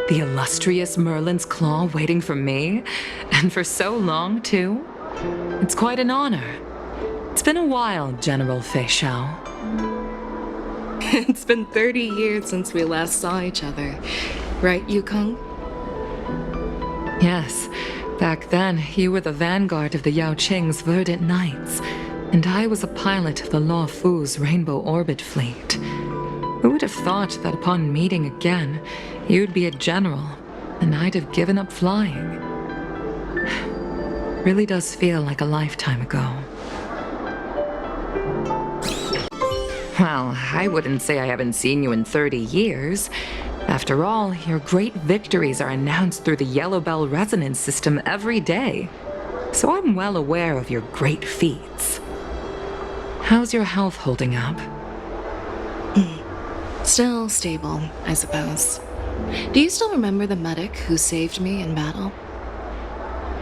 The illustrious Merlin's Claw waiting for me? And for so long, too? It's quite an honor. It's been a while, General Fei Shao. It's been 30 years since we last saw each other. Right, Yukong? Yes. Back then, you were the vanguard of the Yao Qing's Verdant Knights, and I was a pilot of the Law Fu's Rainbow Orbit Fleet. Who would have thought that upon meeting again, you'd be a general, and I'd have given up flying? Really does feel like a lifetime ago. Well, I wouldn't say I haven't seen you in 30 years. After all, your great victories are announced through the Yellow Bell resonance system every day. So I'm well aware of your great feats. How's your health holding up? Still stable, I suppose. Do you still remember the medic who saved me in battle?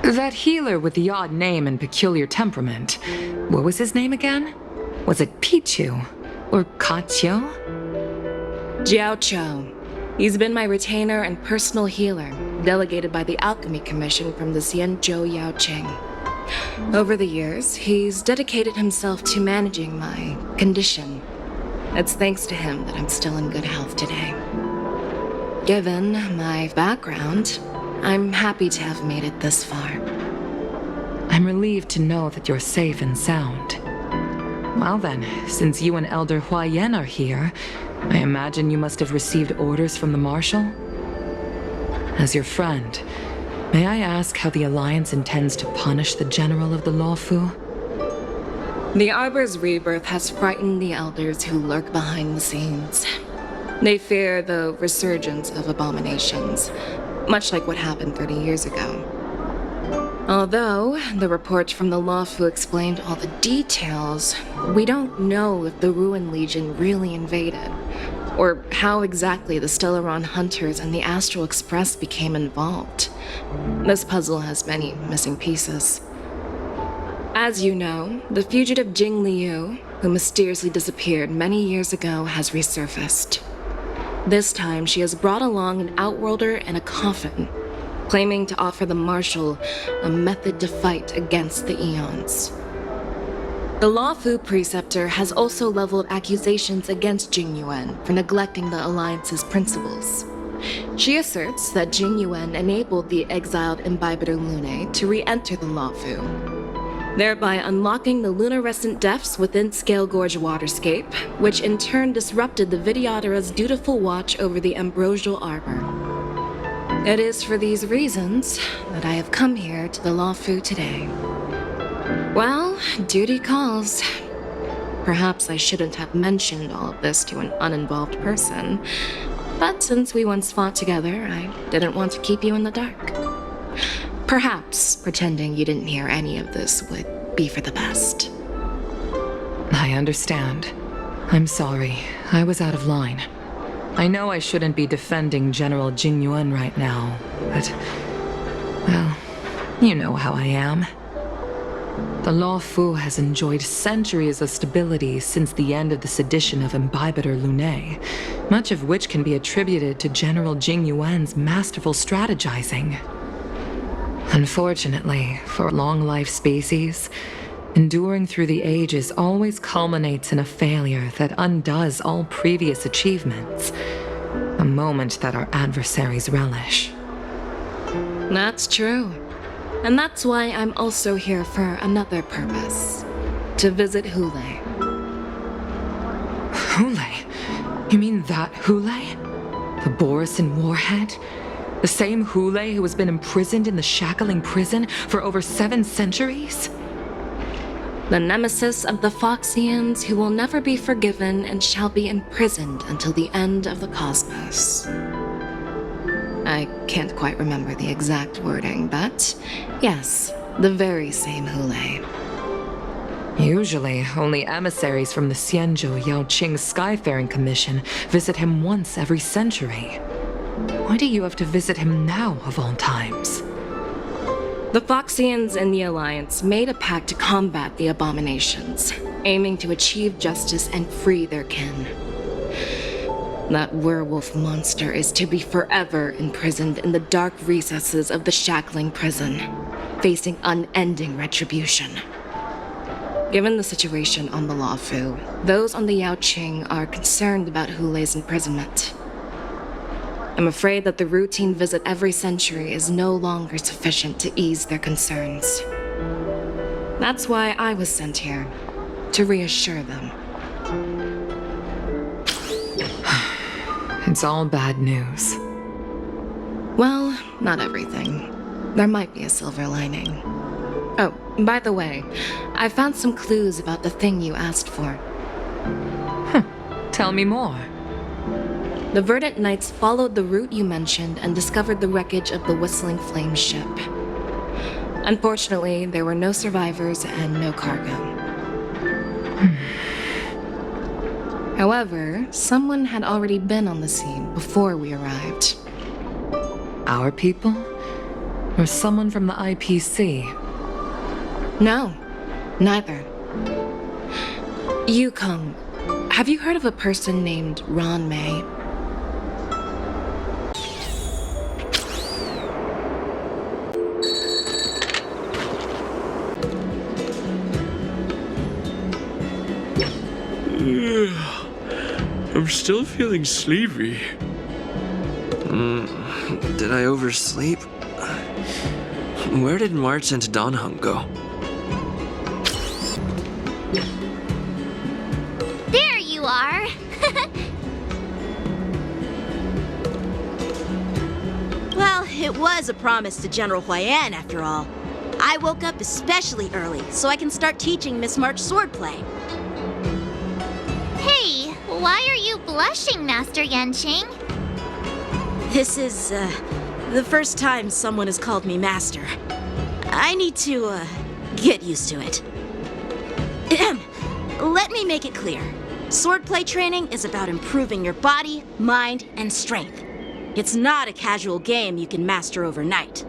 That healer with the odd name and peculiar temperament. What was his name again? Was it Pichu? Or Kachio? Jiao Cho. He's been my retainer and personal healer, delegated by the Alchemy Commission from the Xianzhou Yao Qing. Over the years, he's dedicated himself to managing my condition. It's thanks to him that I'm still in good health today. Given my background, I'm happy to have made it this far. I'm relieved to know that you're safe and sound. Well then, since you and Elder Huayan are here, I imagine you must have received orders from the Marshal? As your friend, may I ask how the Alliance intends to punish the General of the Lawfu? The Arbor's rebirth has frightened the elders who lurk behind the scenes. They fear the resurgence of abominations, much like what happened 30 years ago. Although the report from the Lawfu explained all the details, we don't know if the Ruin Legion really invaded, or how exactly the Stellaron Hunters and the Astral Express became involved. This puzzle has many missing pieces. As you know, the fugitive Jing Liu, who mysteriously disappeared many years ago, has resurfaced. This time, she has brought along an Outworlder and a coffin, claiming to offer the Marshal a method to fight against the Eons. The Lawfu Preceptor has also leveled accusations against Jing Yuan for neglecting the Alliance's principles. She asserts that Jing Yuan enabled the exiled Imbibitor Lunae to re-enter the Lawfu, thereby unlocking the lunarescent depths within Scale Gorge Waterscape, which in turn disrupted the Vidyadhara's dutiful watch over the Ambrosial Arbor. It is for these reasons that I have come here to the Lawfu today. Well, duty calls. Perhaps I shouldn't have mentioned all of this to an uninvolved person, but since we once fought together, I didn't want to keep you in the dark. Perhaps pretending you didn't hear any of this would be for the best. I understand. I'm sorry. I was out of line. I know I shouldn't be defending General Jing Yuan right now, but, well, you know how I am. The Lawfu has enjoyed centuries of stability since the end of the sedition of Imbibitor Lunae, much of which can be attributed to General Jing Yuan's masterful strategizing. Unfortunately, for long-life species, enduring through the ages always culminates in a failure that undoes all previous achievements, a moment that our adversaries relish. That's true. And that's why I'm also here for another purpose. To visit Hule. Hule? You mean that Hule? The Borisin warhead? The same Hule who has been imprisoned in the Shackling prison for over 7 centuries? The nemesis of the Foxians who will never be forgiven and shall be imprisoned until the end of the cosmos. I can't quite remember the exact wording, but yes, the very same Hule. Usually, only emissaries from the Xianzhou Yao Qing Skyfaring Commission visit him once every century. Why do you have to visit him now, of all times? The Foxians and the Alliance made a pact to combat the abominations, aiming to achieve justice and free their kin. That werewolf monster is to be forever imprisoned in the dark recesses of the shackling prison, facing unending retribution. Given the situation on the Luofu, those on the Yaoqing are concerned about Hulei's imprisonment. I'm afraid that the routine visit every century is no longer sufficient to ease their concerns. That's why I was sent here, to reassure them. It's all bad news. Well, not everything. There might be a silver lining. Oh, by the way, I found some clues about the thing you asked for. Tell me more. The Verdant Knights followed the route you mentioned and discovered the wreckage of the Whistling Flame ship. Unfortunately, there were no survivors and no cargo. However, someone had already been on the scene before we arrived. Our people? Or someone from the IPC? No, neither. Yukong, have you heard of a person named Ron May? I'm still feeling sleepy. Did I oversleep? Where did March and Donhung go? There you are! Well, it was a promise to General Huayan, after all. I woke up especially early so I can start teaching Miss March swordplay. Hey, why are you blushing, Master Yanqing? This is, the first time someone has called me Master. I need to, get used to it. Let me make it clear. Swordplay training is about improving your body, mind, and strength. It's not a casual game you can master overnight.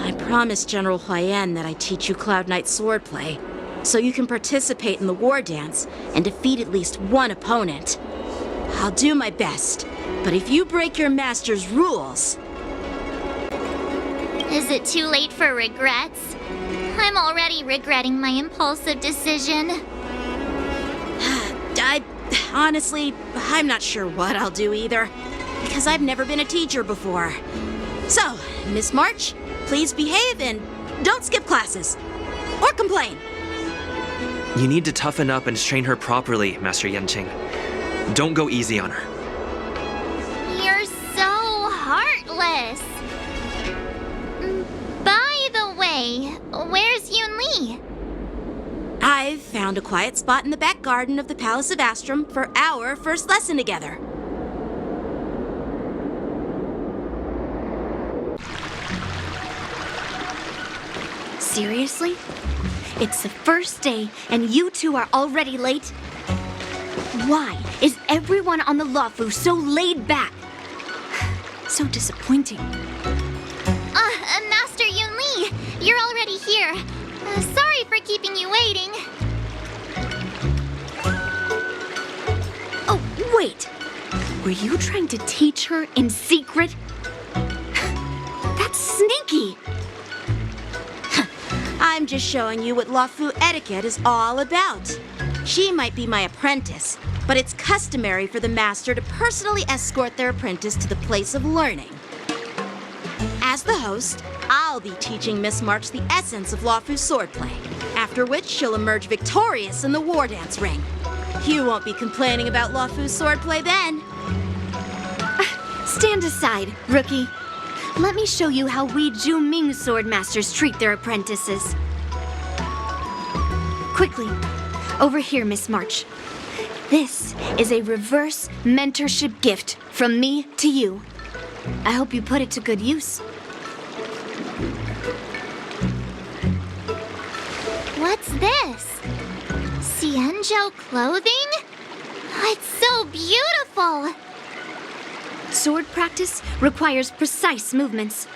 I promised General Huayan that I'd teach you Cloud Knight swordplay, so you can participate in the war dance and defeat at least one opponent. I'll do my best, but if you break your master's rules... Is it too late for regrets? I'm already regretting my impulsive decision. Honestly, I'm not sure what I'll do either, because I've never been a teacher before. So, Miss March, please behave and don't skip classes. Or complain. You need to toughen up and train her properly, Master Yanqing. Don't go easy on her. You're so heartless. By the way, where's Yunli? I've found a quiet spot in the back garden of the Palace of Astrum for our first lesson together. Seriously? It's the first day and you two are already late? Why is everyone on the Luofu so laid back? So disappointing. Master Yunli, you're already here. Sorry for keeping you waiting. Oh, wait. Were you trying to teach her in secret? That's sneaky. I'm just showing you what Luofu etiquette is all about. She might be my apprentice, but it's customary for the master to personally escort their apprentice to the place of learning. As the host, I'll be teaching Miss March the essence of Luofu swordplay, after which she'll emerge victorious in the war dance ring. You won't be complaining about Luofu swordplay then. Stand aside, rookie. Let me show you how we Zhu-Ming sword masters treat their apprentices. Quickly, over here, Miss March. This is a reverse mentorship gift from me to you. I hope you put it to good use. What's this? Xianzhou clothing? It's so beautiful! Sword practice requires precise movements.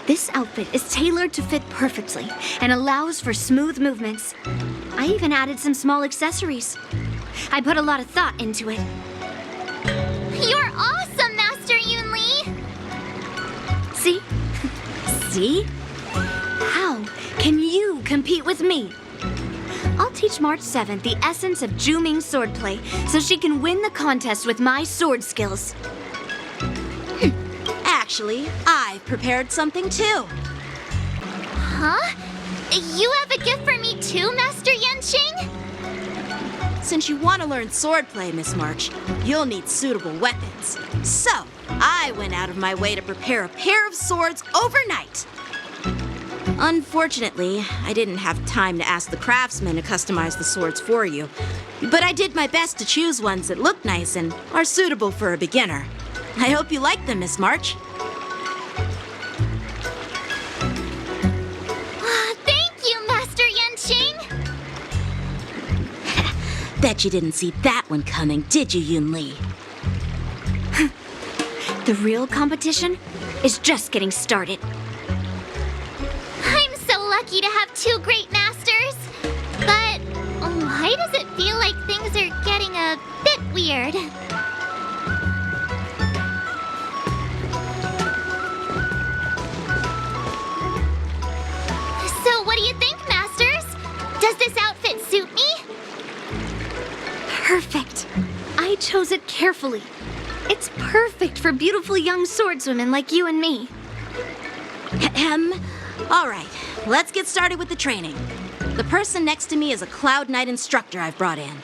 This outfit is tailored to fit perfectly and allows for smooth movements. I even added some small accessories. I put a lot of thought into it. You're awesome, Master Yunli! See? See? How can you compete with me? I'll teach March 7th the essence of Juming swordplay so she can win the contest with my sword skills. Actually, I've prepared something too. Huh? You have a gift for me too, Master Yanqing? Since you want to learn swordplay, Miss March, you'll need suitable weapons. So, I went out of my way to prepare a pair of swords overnight. Unfortunately, I didn't have time to ask the craftsman to customize the swords for you. But I did my best to choose ones that look nice and are suitable for a beginner. I hope you like them, Miss March. Thank you, Master Yanqing! Bet you didn't see that one coming, did you, Yunli? The real competition is just getting started. I'm so lucky to have two great masters. But why does it feel like things are getting a bit weird? So what do you think, masters? Does this outfit suit me? Perfect. I chose it carefully. It's perfect for beautiful young swordswomen like you and me. Ahem. All right, let's get started with the training. The person next to me is a Cloud Knight instructor I've brought in.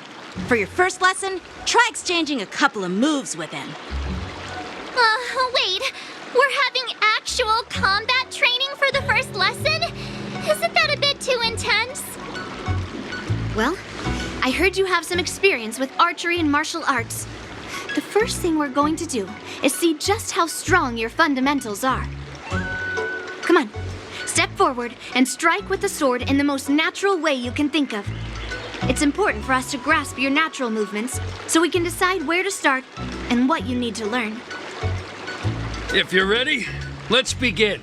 For your first lesson, try exchanging a couple of moves with him. Wait. We're having actual combat training for the first lesson? Isn't that a bit too intense? Well, I heard you have some experience with archery and martial arts. The first thing we're going to do is see just how strong your fundamentals are. Come on, step forward and strike with the sword in the most natural way you can think of. It's important for us to grasp your natural movements so we can decide where to start and what you need to learn. If you're ready, let's begin.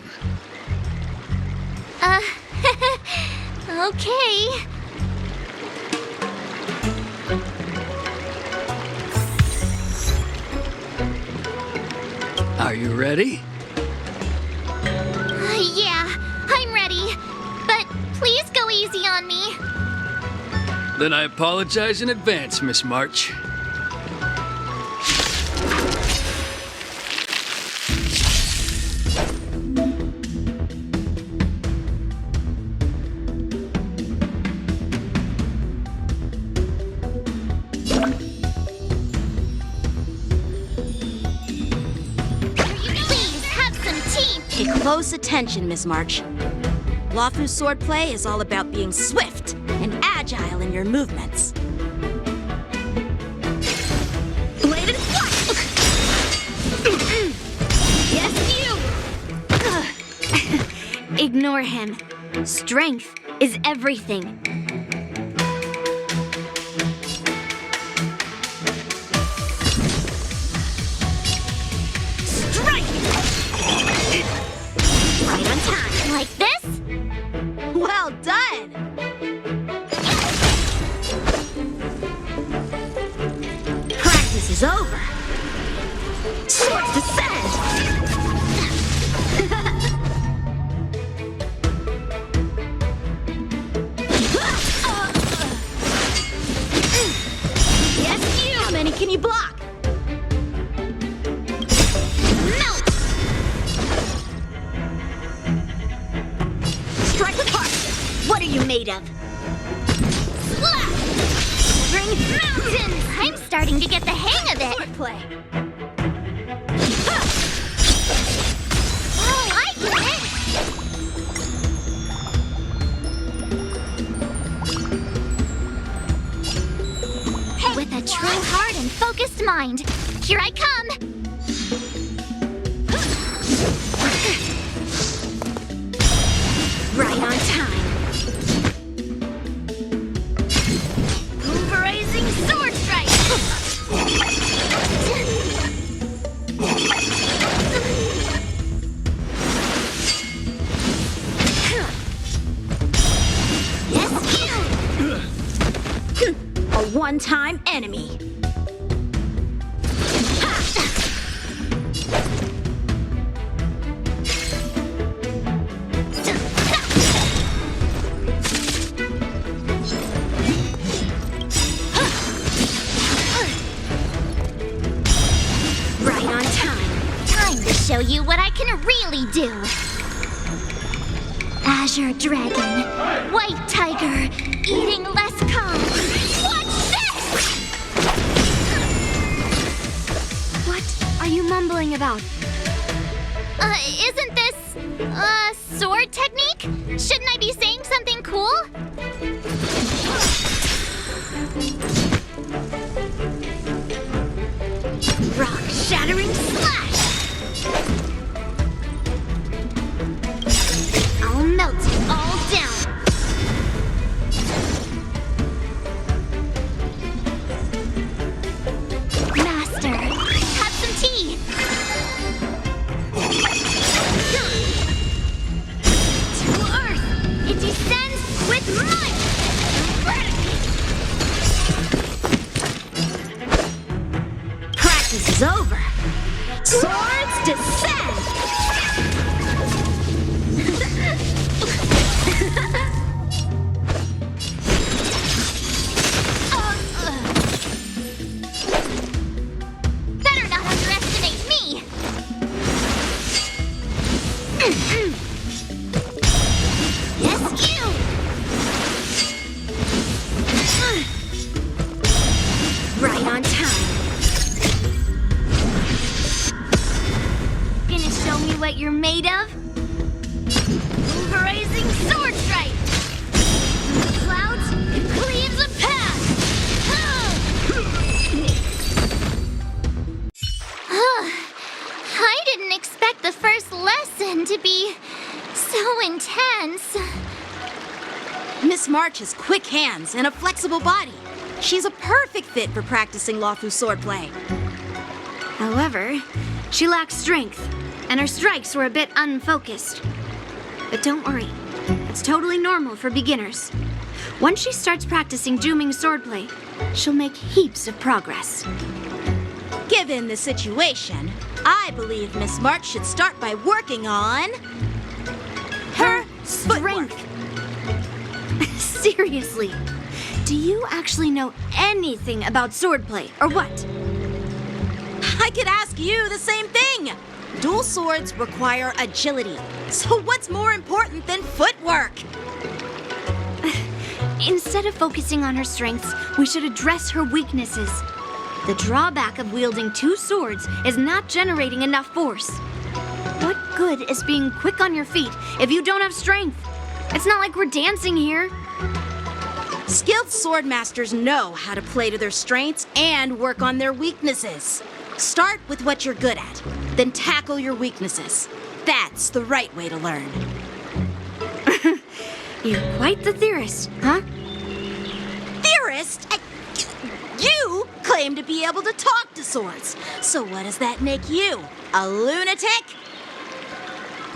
Okay. Are you ready? Yeah, I'm ready. But please go easy on me. Then I apologize in advance, Miss March. Please have some teeth. Pay close attention, Miss March. Lawfu swordplay is all about being swift and agile in your movements. Blade and flush! Yes, you! Ignore him. Strength is everything. Right on time. Like this? Well done! Practice is over. Swords descend! Yes, you! How many can you block? Melt! Strike with heart! What are you made of? Slap! Bring mountains! I'm starting to get the hang of it. Swordplay. Oh, I get it. With a true heart and focused mind, here I come. Right on time. Pulverizing sword strike. A one-time enemy. show you what I can really do. Azure Dragon, White Tiger, eating less carbs. Watch this! What are you mumbling about? Isn't this, sword technique? Shouldn't I be saying something cool? Rock-shattering slash! I'll melt it all down. Master, have some tea. To Earth! It descends with might! Practice is over. Swords descend! Better not underestimate me. Yes, you! Right on time. Gonna show me what you're made of? Pulverizing sword strike! The clouds, it cleaves a path! I didn't expect the first lesson to be so intense. Miss March has quick hands and a flexible body. She's a perfect fit for practicing Lawfu swordplay. However, she lacks strength, and her strikes were a bit unfocused. But don't worry, it's totally normal for beginners. Once she starts practicing Juming swordplay, she'll make heaps of progress. Given the situation, I believe Miss March should start by working on her Strength! Seriously, do you actually know anything about swordplay, or what? I could ask you the same thing. Dual swords require agility. So what's more important than footwork? Instead of focusing on her strengths, we should address her weaknesses. The drawback of wielding two swords is not generating enough force. What good is being quick on your feet if you don't have strength? It's not like we're dancing here. Skilled sword masters know how to play to their strengths and work on their weaknesses. Start with what you're good at, then tackle your weaknesses. That's the right way to learn. You're quite the theorist, huh? Theorist? You claim to be able to talk to swords. So what does that make you? A lunatic?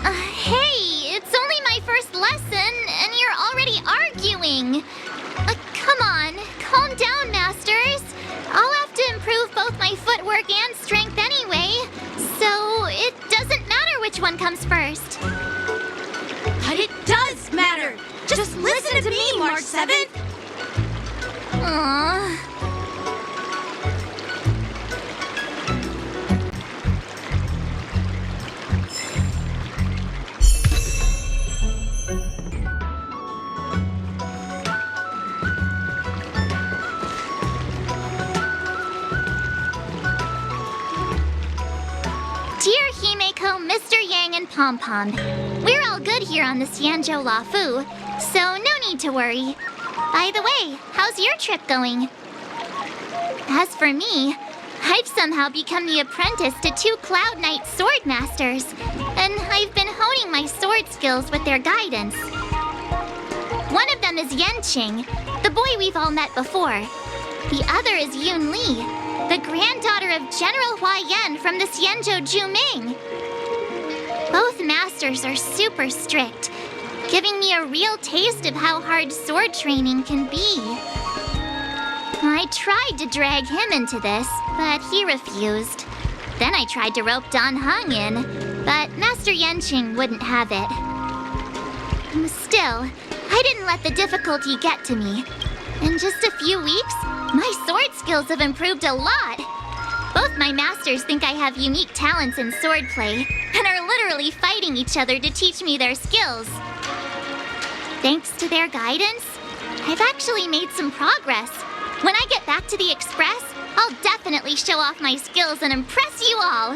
Hey, it's only my first lesson, and you're already arguing. Come on, calm down, masters. I'll have to improve both my footwork and strength anyway, so it doesn't matter which one comes first. But it does matter. Just listen to me, March 7th. Aww. Dear Himeko, Mr. Yang, and Pom Pom, we're all good here on the Xianzhou Lawfu, so no need to worry. By the way, how's your trip going? As for me, I've somehow become the apprentice to two Cloud Knight sword masters, and I've been honing my sword skills with their guidance. One of them is Yanqing, the boy we've all met before. The other is Yun Li, the granddaughter of General Hua Yan from the Xianzhou Juming. Both masters are super strict, giving me a real taste of how hard sword training can be. I tried to drag him into this, but he refused. Then I tried to rope Dan Heng in, but Master Yanqing wouldn't have it. Still, I didn't let the difficulty get to me. In just a few weeks, my sword skills have improved a lot. Both my masters think I have unique talents in swordplay, literally fighting each other to teach me their skills. Thanks to their guidance, I've actually made some progress. When I get back to the Express, I'll definitely show off my skills and impress you all.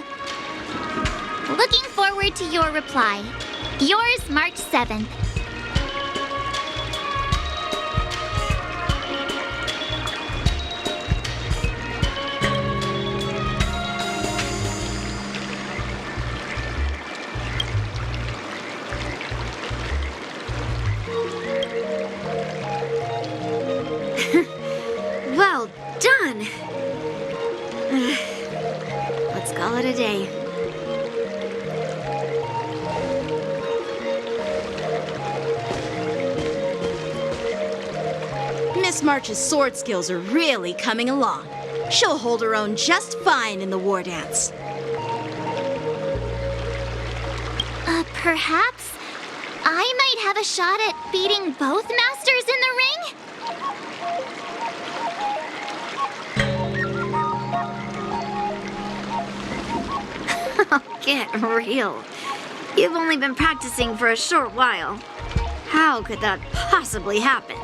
Looking forward to your reply. Yours, March 7th. Well done. Let's call it a day. Miss March's sword skills are really coming along. She'll hold her own just fine in the war dance. Perhaps I might have a shot at beating both masters in the ring? Get real. You've only been practicing for a short while. How could that possibly happen?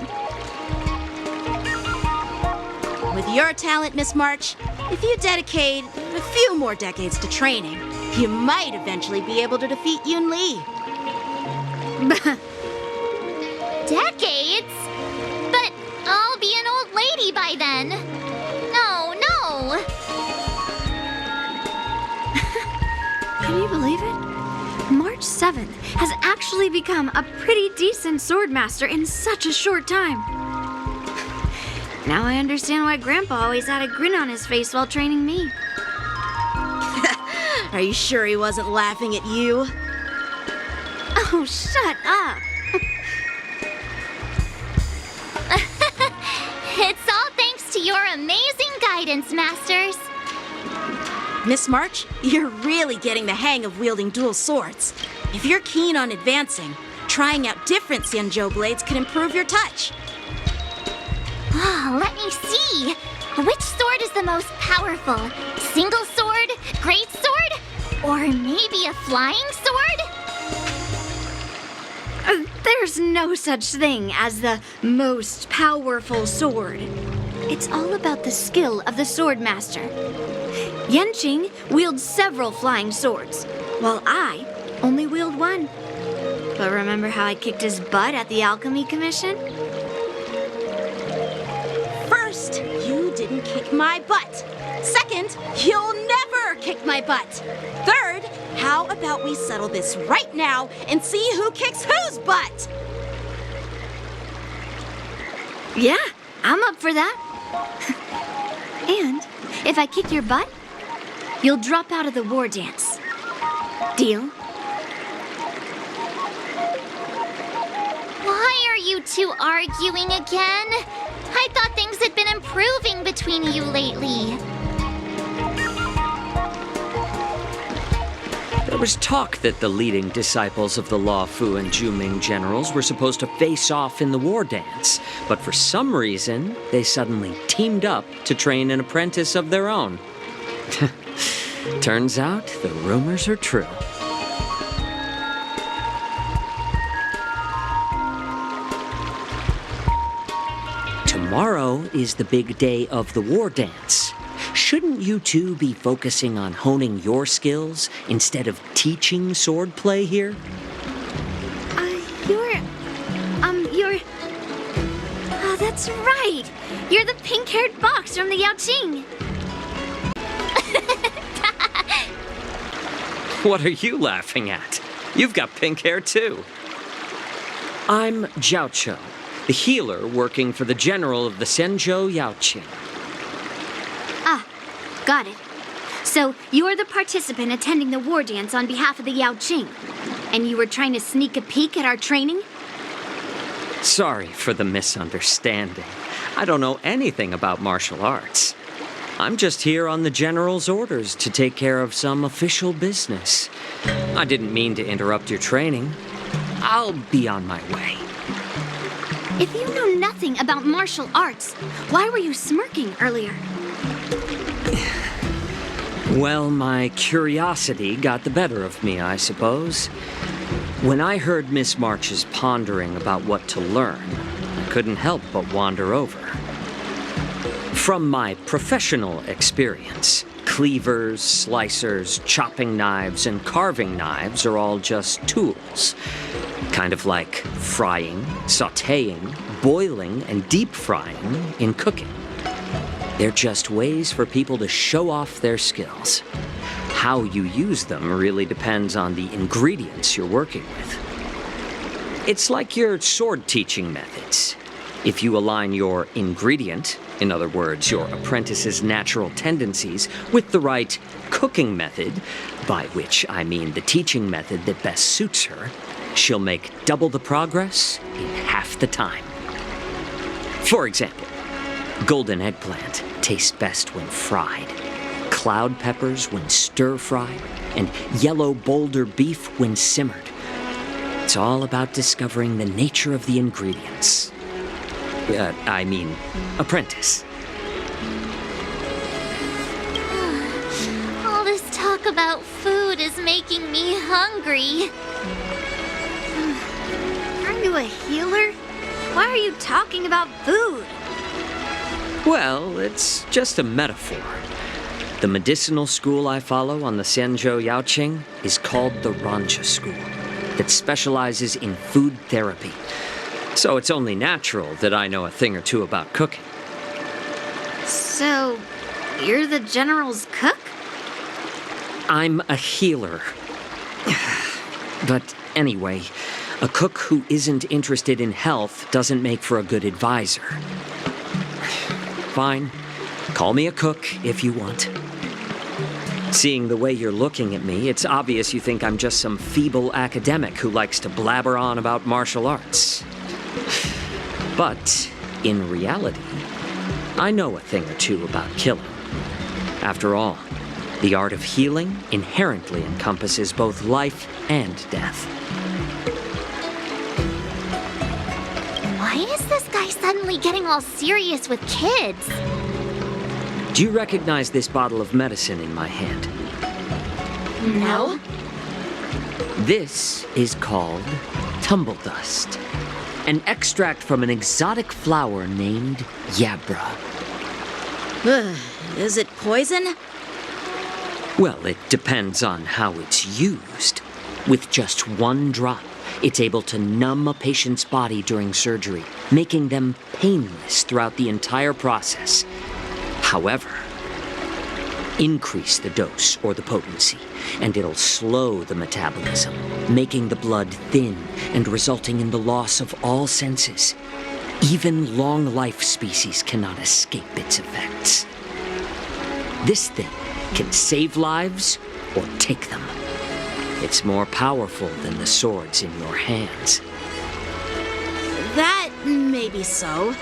With your talent, Miss March, if you dedicate a few more decades to training, you might eventually be able to defeat Yun Li. Decades? But I'll be an old lady by then. No, no. Can you believe it? March 7th has actually become a pretty decent swordmaster in such a short time. Now I understand why Grandpa always had a grin on his face while training me. Are you sure he wasn't laughing at you? Oh, shut up. It's all thanks to your amazing guidance, Masters. Miss March, you're really getting the hang of wielding dual swords. If you're keen on advancing, trying out different Xianzhou blades can improve your touch. Let me see. Which sword is the most powerful? Single sword? Great sword? Or maybe a flying sword? There's no such thing as the most powerful sword. It's all about the skill of the swordmaster. Yanqing wields several flying swords, while I only wield one. But remember how I kicked his butt at the Alchemy Commission? First, you didn't kick my butt. Second, you'll never kick my butt. Third, how about we settle this right now and see who kicks whose butt? Yeah, I'm up for that. And if I kick your butt, you'll drop out of the war dance. Deal? Why are you two arguing again? I thought things had been improving between you lately. There was talk that the leading disciples of the Law Fu and Juming generals were supposed to face off in the war dance, but for some reason, they suddenly teamed up to train an apprentice of their own. Turns out the rumors are true. Tomorrow is the big day of the war dance. Shouldn't you two be focusing on honing your skills instead of teaching swordplay here? You're... Oh, that's right. You're the pink-haired box from the Yaoqing. What are you laughing at? You've got pink hair too. I'm Jiaoqiu, the healer working for the general of the Xianzhou Yaoqing. Ah, got it. So you're the participant attending the war dance on behalf of the Yaoqing, and you were trying to sneak a peek at our training? Sorry for the misunderstanding. I don't know anything about martial arts. I'm just here on the general's orders to take care of some official business. I didn't mean to interrupt your training. I'll be on my way. If you know nothing about martial arts, why were you smirking earlier? Well, my curiosity got the better of me, I suppose. When I heard Miss March's pondering about what to learn, I couldn't help but wander over. From my professional experience, cleavers, slicers, chopping knives, and carving knives are all just tools. Kind of like frying, sautéing, boiling, and deep frying in cooking. They're just ways for people to show off their skills. How you use them really depends on the ingredients you're working with. It's like your sword teaching methods. If you align your ingredient, in other words, your apprentice's natural tendencies, with the right cooking method, by which I mean the teaching method that best suits her, she'll make double the progress in half the time. For example, golden eggplant tastes best when fried, cloud peppers when stir-fried, and yellow boulder beef when simmered. It's all about discovering the nature of the ingredients. Apprentice. All this talk about food is making me hungry. Are you a healer? Why are you talking about food? Well, it's just a metaphor. The medicinal school I follow on the Xianzhou Yaoqing is called the Rancha School, that specializes in food therapy. So it's only natural that I know a thing or two about cooking. So, you're the General's cook? I'm a healer. But anyway, a cook who isn't interested in health doesn't make for a good advisor. Fine. Call me a cook if you want. Seeing the way you're looking at me, it's obvious you think I'm just some feeble academic who likes to blabber on about martial arts. But, in reality, I know a thing or two about killing. After all, the art of healing inherently encompasses both life and death. Why is this guy suddenly getting all serious with kids? Do you recognize this bottle of medicine in my hand? No. This is called tumble dust, an extract from an exotic flower named Yabra. Is it poison? Well, it depends on how it's used. With just one drop, it's able to numb a patient's body during surgery, making them painless throughout the entire process. However, increase the dose or the potency, and it'll slow the metabolism, making the blood thin and resulting in the loss of all senses. Even long-life species cannot escape its effects. This thing can save lives or take them. It's more powerful than the swords in your hands. That may be so,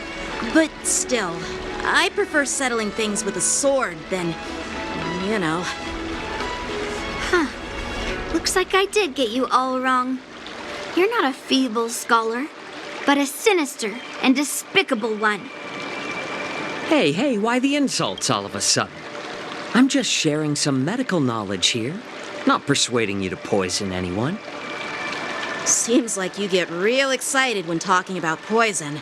but still, I prefer settling things with a sword than, you know. Looks like I did get you all wrong. You're not a feeble scholar, but a sinister and despicable one. Hey, why the insults all of a sudden? I'm just sharing some medical knowledge here, not persuading you to poison anyone. Seems like you get real excited when talking about poison.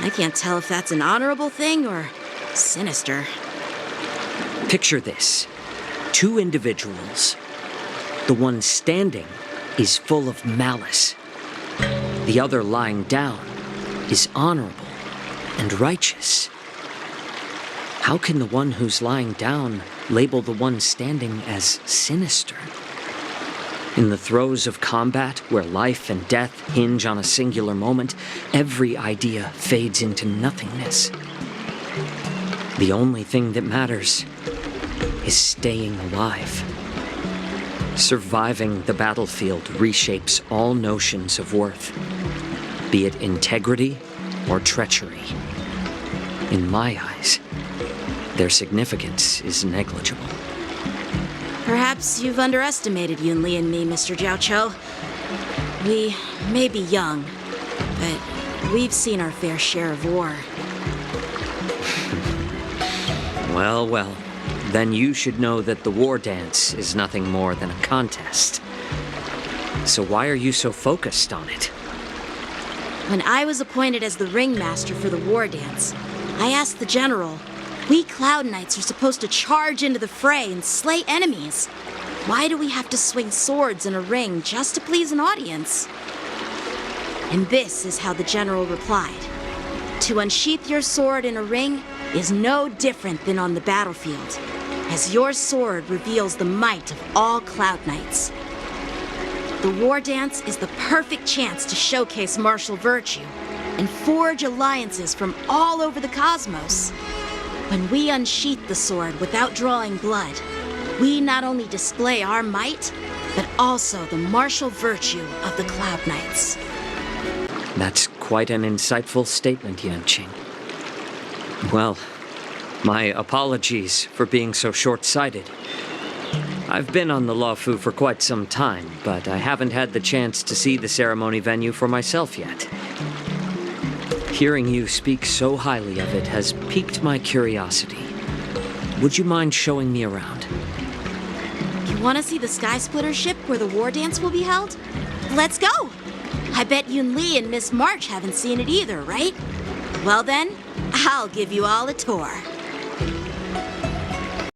I can't tell if that's an honorable thing or sinister. Picture this. 2 individuals. The one standing is full of malice. The other lying down is honorable and righteous. How can the one who's lying down label the one standing as sinister? In the throes of combat, where life and death hinge on a singular moment, every idea fades into nothingness. The only thing that matters is staying alive. Surviving the battlefield reshapes all notions of worth, be it integrity or treachery. In my eyes, their significance is negligible. Perhaps you've underestimated Yunli and me, Mr. Jiaoqiu. We may be young, but we've seen our fair share of war. Well, then you should know that the war dance is nothing more than a contest. So why are you so focused on it? When I was appointed as the ringmaster for the war dance, I asked the general, we Cloud Knights are supposed to charge into the fray and slay enemies. Why do we have to swing swords in a ring just to please an audience? And this is how the general replied. To unsheath your sword in a ring is no different than on the battlefield, as your sword reveals the might of all Cloud Knights. The war dance is the perfect chance to showcase martial virtue and forge alliances from all over the cosmos. When we unsheath the sword without drawing blood, we not only display our might, but also the martial virtue of the Cloud Knights. That's quite an insightful statement, Yanqing. Well, my apologies for being so short-sighted. I've been on the Luofu for quite some time, but I haven't had the chance to see the ceremony venue for myself yet. Hearing you speak so highly of it has piqued my curiosity. Would you mind showing me around? You want to see the Sky Splitter ship where the war dance will be held? Let's go! I bet Yun Li and Miss March haven't seen it either, right? Well then, I'll give you all a tour.